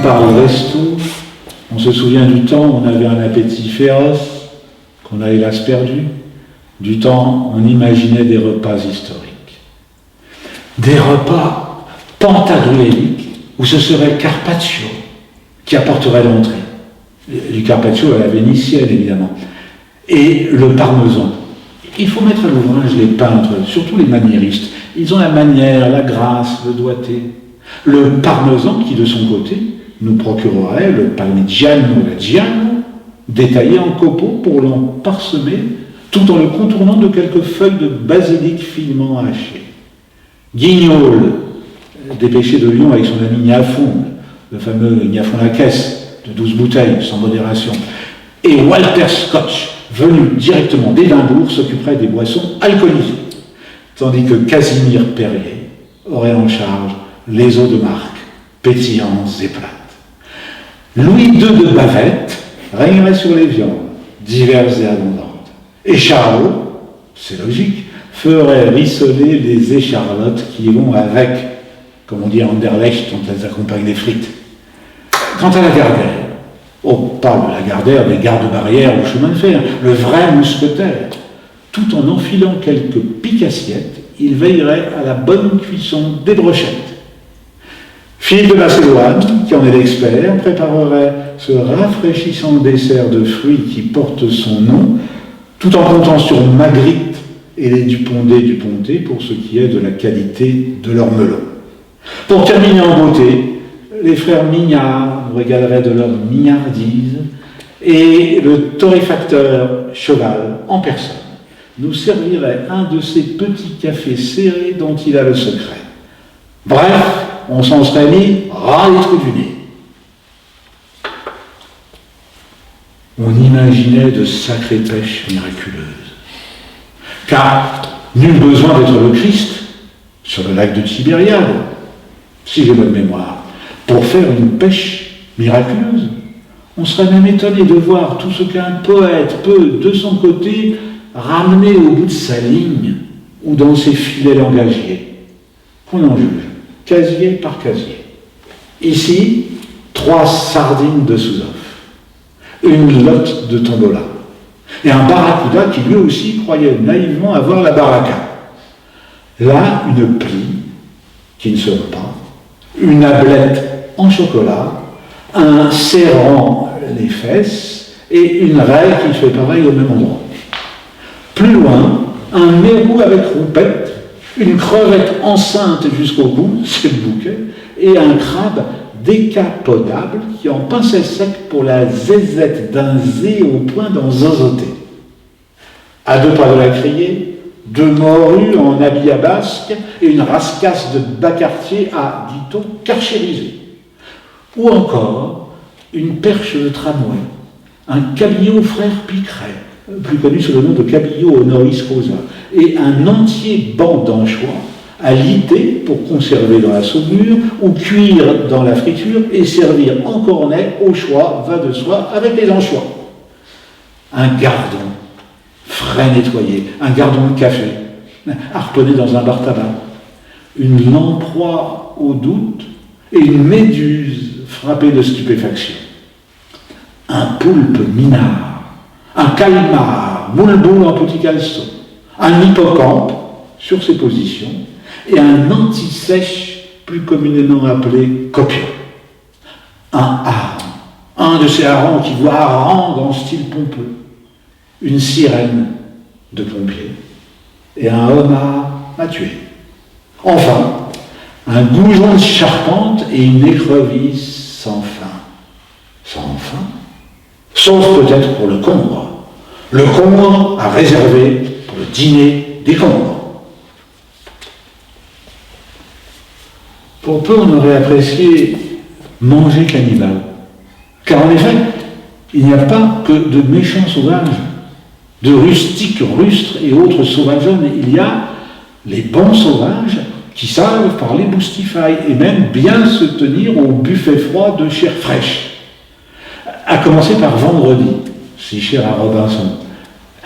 parle resto, on se souvient du temps où on avait un appétit féroce, qu'on a hélas perdu, du temps où on imaginait des repas historiques. Des repas pantagruéliques où ce serait Carpaccio qui apporterait l'entrée. Du Carpaccio à la vénitienne, évidemment. Et le parmesan. Il faut mettre à l'ouvrage les peintres, surtout les maniéristes. Ils ont la manière, la grâce, le doigté. Le parmesan qui, de son côté, nous procurerait le parmigiano reggiano, détaillé en copeaux pour l'en parsemer, tout en le contournant de quelques feuilles de basilic finement hachées. Guignol, dépêché de Lyon avec son ami Gnafon, le fameux Gnafon la caisse, de 12 bouteilles, sans modération. Et Walter Scotch, venu directement d'Édimbourg, s'occuperait des boissons alcoolisées. Tandis que Casimir Perrier aurait en charge les eaux de marque, pétillantes et plates. Louis II de Bavette régnerait sur les viandes, diverses et abondantes. Et Charles, c'est logique, ferait rissoler les écharlottes qui vont avec, comme on dit à Anderlecht, quand elles accompagnent les frites. Quant à la Gardère, on parle de la Gardère, des gardes-barrières au chemin de fer, le vrai mousquetaire. Tout en enfilant quelques piques-assiettes, il veillerait à la bonne cuisson des brochettes. Philippe de Macédoine, qui en est l'expert, préparerait ce rafraîchissant dessert de fruits qui porte son nom, tout en comptant sur Magritte et les Dupondet pour ce qui est de la qualité de leur melon. Pour terminer en beauté, les frères Mignard nous régaleraient de leur mignardise et le torréfacteur Cheval, en personne, nous servirait un de ces petits cafés serrés dont il a le secret. Bref, on s'en serait mis ras les trous du nez. On imaginait de sacrées pêches miraculeuses. Car nul besoin d'être le Christ sur le lac de Tibériade, si j'ai bonne mémoire, pour faire une pêche miraculeuse. On serait même étonné de voir tout ce qu'un poète peut, de son côté, ramener au bout de sa ligne ou dans ses filets langagiers. Qu'on en juge, casier par casier. Ici, 3 sardines de sous-off, une lotte de tombola, et un barracuda qui lui aussi croyait naïvement avoir la baraka. Là, une plie, qui ne se veut pas, une ablette en chocolat, un serrant les fesses et une raie qui fait pareil au même endroit. Plus loin, un mérou avec roupette, une crevette enceinte jusqu'au bout, c'est le bouquet, et un crabe décapodable qui en pinçait sec pour la zézette d'un zé au point d'en zozoter. À 2 pas de la criée, 2 morues en habit à basque et une rascasse de bas-quartier à, dit-on, carchérisé. Ou encore, une perche de tramway, un cabillaud frère Piqueret, plus connu sous le nom de cabillaud honoris causa, et un entier banc d'anchois à liter pour conserver dans la saumure ou cuire dans la friture et servir en cornet au choix, va de soi, avec les anchois. Un gardon, frais nettoyé, un gardon de café, harponné dans un bar tabac, une lamproie au doute et une méduse frappée de stupéfaction. Un poulpe minard, un calmar, moule-boule en petit caleçon, un hippocampe sur ses positions et un anti-sèche plus communément appelé copion. Un hareng, un de ces harengs qui voient harangue en style pompeux, une sirène de pompier et un homard à tuer. Enfin, un goujon de charpente et une écrevisse sans fin. Sans fin? Sauf peut-être pour le congre. Le congre à réserver pour le dîner des congres. Pour peu, on aurait apprécié manger cannibale. Car en effet, il n'y a pas que de méchants sauvages, de rustiques rustres et autres sauvageonnes. Il y a les bons sauvages qui savent parler boustifaille et même bien se tenir au buffet froid de chair fraîche. À commencer par Vendredi, si cher à Robinson.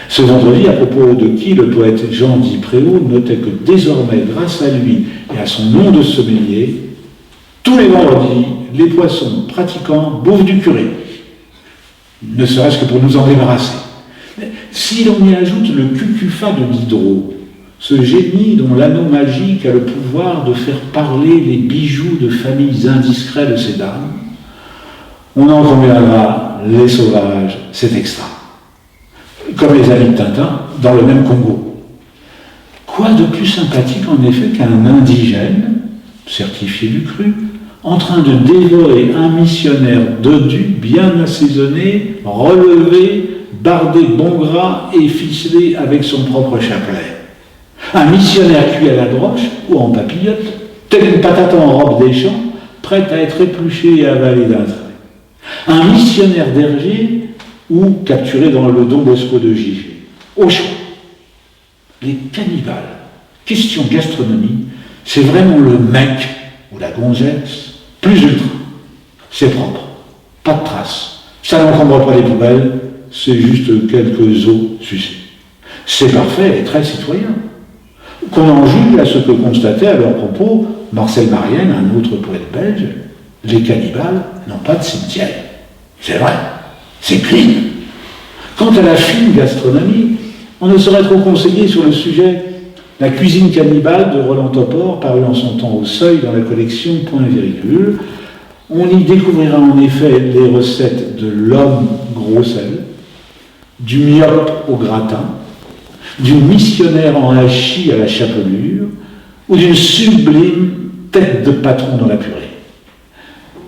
Ce Vendredi, à propos de qui le poète Jean Dipréau notait que désormais, grâce à lui et à son nom de sommelier, tous les vendredis, les poissons pratiquants bouffent du curé, ne serait-ce que pour nous en débarrasser. Mais si l'on y ajoute le cucufa de Diderot, ce génie dont l'anneau magique a le pouvoir de faire parler les bijoux de familles indiscrets de ces dames, on en conviendra, les sauvages, c'est extra. Comme les amis de Tintin, dans le même Congo. Quoi de plus sympathique en effet qu'un indigène, certifié du cru, en train de dévorer un missionnaire dodu, bien assaisonné, relevé, bardé bon gras et ficelé avec son propre chapelet. Un missionnaire cuit à la broche ou en papillote, tel une patate en robe des champs, prête à être épluchée et avalée d'un trait. Un missionnaire d'Hergé ou capturé dans le Don Bosco de Givet. Au choix. Les cannibales. Question gastronomie, c'est vraiment le mec ou la gonzesse plus ultra. C'est propre, pas de traces. Ça n'encombre pas les poubelles, c'est juste quelques os sucés. C'est parfait et très citoyen. Qu'on en juge à ce que constatait à leur propos Marcel Marienne, un autre poète belge, les cannibales n'ont pas de cimetière. C'est vrai, c'est clean. Quant à la fine gastronomie, on ne saurait trop conseiller sur le sujet La cuisine cannibale de Roland Topor, paru en son temps au Seuil dans la collection Point Virgule. On y découvrira en effet les recettes de l'homme gros sel, du myope au gratin, du missionnaire en hachis à la chapelure, ou d'une sublime tête de patron dans la purée.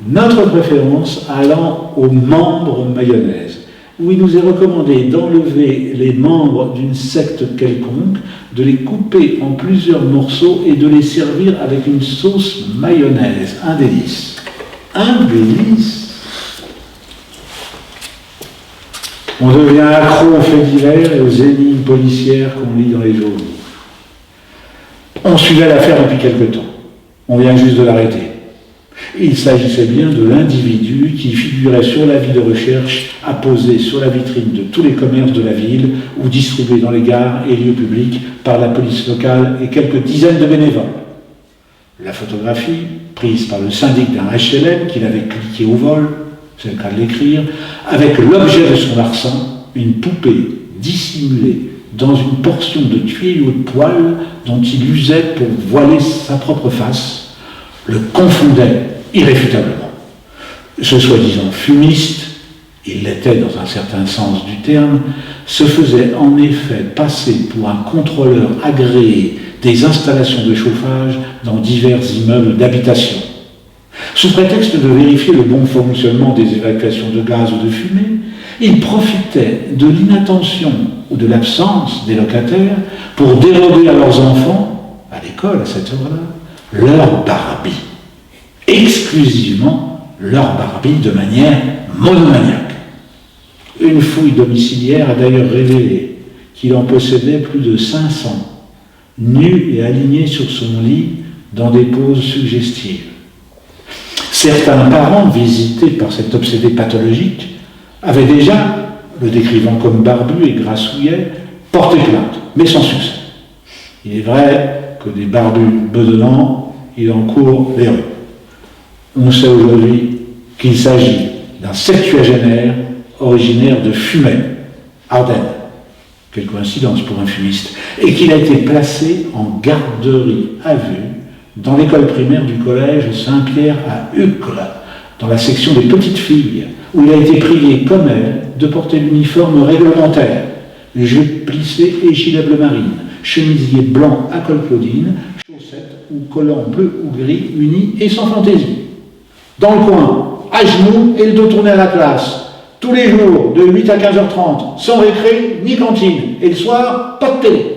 Notre préférence allant aux membres mayonnaise, où il nous est recommandé d'enlever les membres d'une secte quelconque, de les couper en plusieurs morceaux et de les servir avec une sauce mayonnaise. Un délice. Un délice. On devient accro aux faits divers et aux énigmes policières qu'on lit dans les journaux. On suivait l'affaire depuis quelque temps. On vient juste de l'arrêter. Il s'agissait bien de l'individu qui figurait sur l'avis de recherche apposé sur la vitrine de tous les commerces de la ville ou distribué dans les gares et lieux publics par la police locale et quelques dizaines de bénévoles. La photographie, prise par le syndic d'un HLM qu'il avait cliqué au vol, c'est le cas de l'écrire, avec l'objet de son larcin, une poupée dissimulée dans une portion de tuyau de poil dont il usait pour voiler sa propre face, le confondait irréfutablement. Ce soi-disant fumiste, il l'était dans un certain sens du terme, se faisait en effet passer pour un contrôleur agréé des installations de chauffage dans divers immeubles d'habitation. Sous prétexte de vérifier le bon fonctionnement des évacuations de gaz ou de fumée, il profitait de l'inattention ou de l'absence des locataires pour dérober à leurs enfants, à l'école à cette heure-là, leur Barbie. Exclusivement leur Barbie de manière monomaniaque. Une fouille domiciliaire a d'ailleurs révélé qu'il en possédait plus de 500, nus et alignés sur son lit dans des poses suggestives. Certains parents, visités par cet obsédé pathologique, avaient déjà, le décrivant comme barbu et grassouillet, porté plainte, mais sans succès. Il est vrai que des barbus bedonnants, il en court les rues. On sait aujourd'hui qu'il s'agit d'un septuagénaire originaire de Fumay, Ardennes. Quelle coïncidence pour un fumiste. Et qu'il a été placé en garderie à vue dans l'école primaire du collège Saint-Pierre à Uccle, dans la section des petites filles, où il a été prié, comme elles, de porter l'uniforme réglementaire, jupe plissée et gilet bleu marine, chemisier blanc à col Claudine, chaussettes ou collants bleu ou gris unis et sans fantaisie. Dans le coin, à genoux et le dos tourné à la classe, tous les jours, de 8 à 15h30, sans récré ni cantine, et le soir, pas de télé.